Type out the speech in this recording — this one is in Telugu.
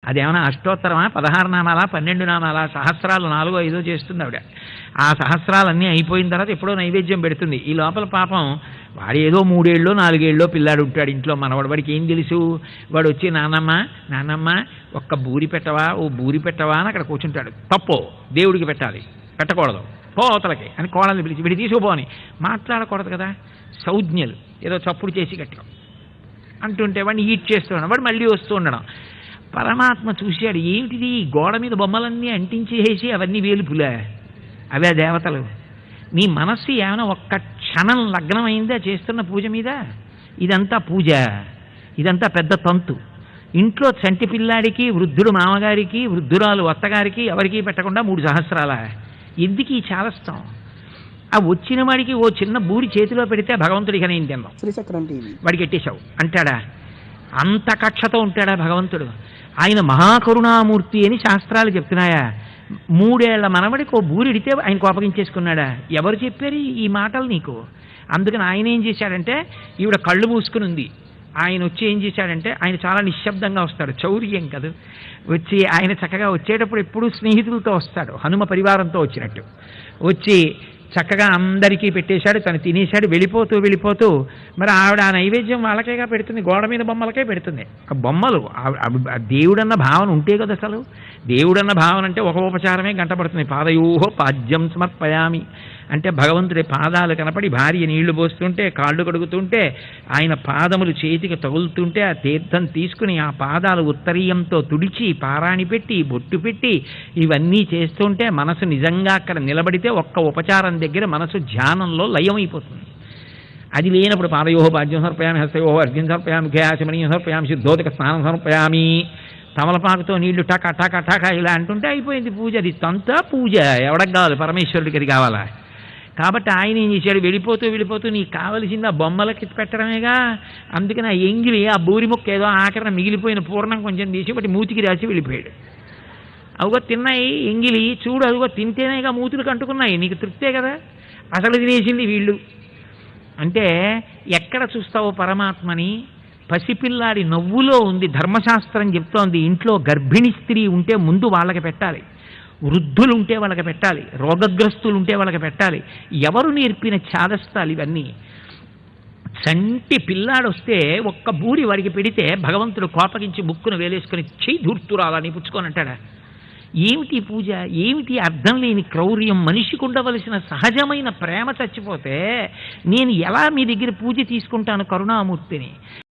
అదేమన్నా అష్టోత్తరమా, 16 నామాలా, 12 నామాలా, సహస్రాలు 4-5 చేస్తుంది ఆవిడ. ఆ సహస్రాలన్నీ అయిపోయిన తర్వాత ఎప్పుడో నైవేద్యం పెడుతుంది. ఈ లోపల పాపం వాడు ఏదో 3 ఏళ్ళో 4 ఏళ్ళో పిల్లాడు ఉంటాడు ఇంట్లో, మనవాడు. వాడికి ఏం తెలుసు? వాడు వచ్చి నాన్నమ్మ ఒక్క బూరి పెట్టవా, ఓ బూరి పెట్టవా అని అక్కడ కూర్చుంటాడు. తప్పు, దేవుడికి పెట్టాలి, పెట్టకూడదు, పోతలకి అని కోడల్ని పిలిచి వీడి తీసుకుపోని. మాట్లాడకూడదు కదా, సౌజ్ఞలు ఏదో చప్పుడు చేసి గట్టిగా అంటుంటే వాడిని ఈట్ చేస్తున్నాడు, వాడు మళ్ళీ వస్తూ ఉండడం. పరమాత్మ చూశాడు, ఏమిటిది గోడ మీద బొమ్మలన్నీ అంటించేసి అవన్నీ వేలుపులే, అవే దేవతలు. నీ మనస్సు ఏమైనా ఒక్క క్షణం లగ్నమైందా చేస్తున్న పూజ మీద? ఇదంతా పూజ, ఇదంతా పెద్ద తంతు. ఇంట్లో చంటి పిల్లాడికి, వృద్ధుడు మామగారికి, వృద్ధురాలు అత్తగారికి ఎవరికీ పెట్టకుండా 3 సహస్రాల. ఎందుకు ఈ చాలస్తాం? ఆ వచ్చిన వాడికి ఓ చిన్న బూరి చేతిలో పెడితే భగవంతుడికి అని తిందాం, వాడికి ఎట్టేశావు అంటాడా? అంత కక్షతో ఉంటాడా భగవంతుడు? ఆయన మహాకరుణామూర్తి అని శాస్త్రాలు చెప్తున్నాయా? 3 ఏళ్ల మనవడికి ఓ బూరిడితే ఆయన కోపగించేసుకున్నాడా? ఎవరు చెప్పారు ఈ మాటలు నీకు? అందుకని ఆయన ఏం చేశాడంటే, ఈవిడ కళ్ళు మూసుకుని ఉంది, ఆయన వచ్చి ఏం చేశాడంటే, ఆయన చాలా నిశ్శబ్దంగా వస్తాడు, చౌర్యం కదా. వచ్చి ఆయన చక్కగా వచ్చేటప్పుడు ఎప్పుడూ స్నేహితులతో వస్తాడు, హనుమ పరివారంతో వచ్చినట్టు వచ్చి చక్కగా అందరికీ పెట్టేశాడు, తను తినేశాడు. వెళ్ళిపోతూ మరి ఆవిడ ఆ నైవేద్యం వాళ్ళకేగా పెడుతుంది, గోడ మీద బొమ్మలకే పెడుతుంది. ఆ బొమ్మలు దేవుడన్న భావన ఉంటే కదా అసలు. దేవుడన్న భావన అంటే ఒక ఉపచారమే గంట పడుతుంది. పాదయోహో పాద్యం సమర్పయామి అంటే భగవంతుడి పాదాలు కనపడి భార్య నీళ్లు పోస్తుంటే, కాళ్ళు కడుగుతుంటే, ఆయన పాదములు చేతికి తగులుతుంటే ఆ తీర్థం తీసుకుని ఆ పాదాలు ఉత్తరీయంతో తుడిచి పారాణి పెట్టి బొట్టు పెట్టి ఇవన్నీ చేస్తుంటే మనసు నిజంగా అక్కడ నిలబడితే ఒక్క ఉపచారం దగ్గర మనసు ధ్యానంలో లయమైపోతుంది. అది లేనప్పుడు పాదయోహ పాద్యం సమర్పయామి, హస్తయోహ అర్ఘ్యం సమర్పయామి, ఖయాచమనీయం సమర్పయామి, శుద్ధోదక స్నానం సమర్పయామి, తమలపాకుతో నీళ్లు టకా టకా టకా ఇలా అంటుంటే అయిపోయింది పూజ. అది తంతా పూజ. ఎవడకు కావాలి? పరమేశ్వరుడికి అది కావాలా? కాబట్టి ఆయన ఏం చేశాడు, వెళ్ళిపోతూ నీకు కావలసింది ఆ బొమ్మలకి పెట్టడమేగా. అందుకని ఆ ఎంగిలి, ఆ బూరి ముక్క ఏదో ఆఖరణ మిగిలిపోయిన పూర్ణం కొంచెం తీసి ఒకటి మూతికి రాసి వెళ్ళిపోయాడు. అదిగో తిన్నాయి ఎంగిలి, చూడు అదిగో తింటేనేగా మూతులకు అంటుకున్నాయి, నీకు తృప్తే కదా. అసలు తినేసింది వీళ్ళు. అంటే ఎక్కడ చూస్తావో పరమాత్మని? పసిపిల్లాడి నవ్వులో ఉంది. ధర్మశాస్త్రం చెప్తోంది, ఇంట్లో గర్భిణీ స్త్రీ ఉంటే ముందు వాళ్ళకి పెట్టాలి, వృద్ధులు ఉంటే వాళ్ళకి పెట్టాలి, రోగగ్రస్తులు ఉంటే వాళ్ళకి పెట్టాలి. ఎవరు నేర్పిన ఛాదస్తాలు ఇవన్నీ? చంటి పిల్లాడు వస్తే ఒక్క బూరి వాడికి పెడితే భగవంతుడు కోపగించి ముక్కును వేలేసుకొని చెయ్యి ధూర్తురాలని పుచ్చుకొని అంటాడా? ఏమిటి పూజ? ఏమిటి అర్థం లేని క్రౌర్యం? మనిషికి ఉండవలసిన సహజమైన ప్రేమ చచ్చిపోతే నేను ఎలా మీ దగ్గర పూజ తీసుకుంటాను కరుణామూర్తిని?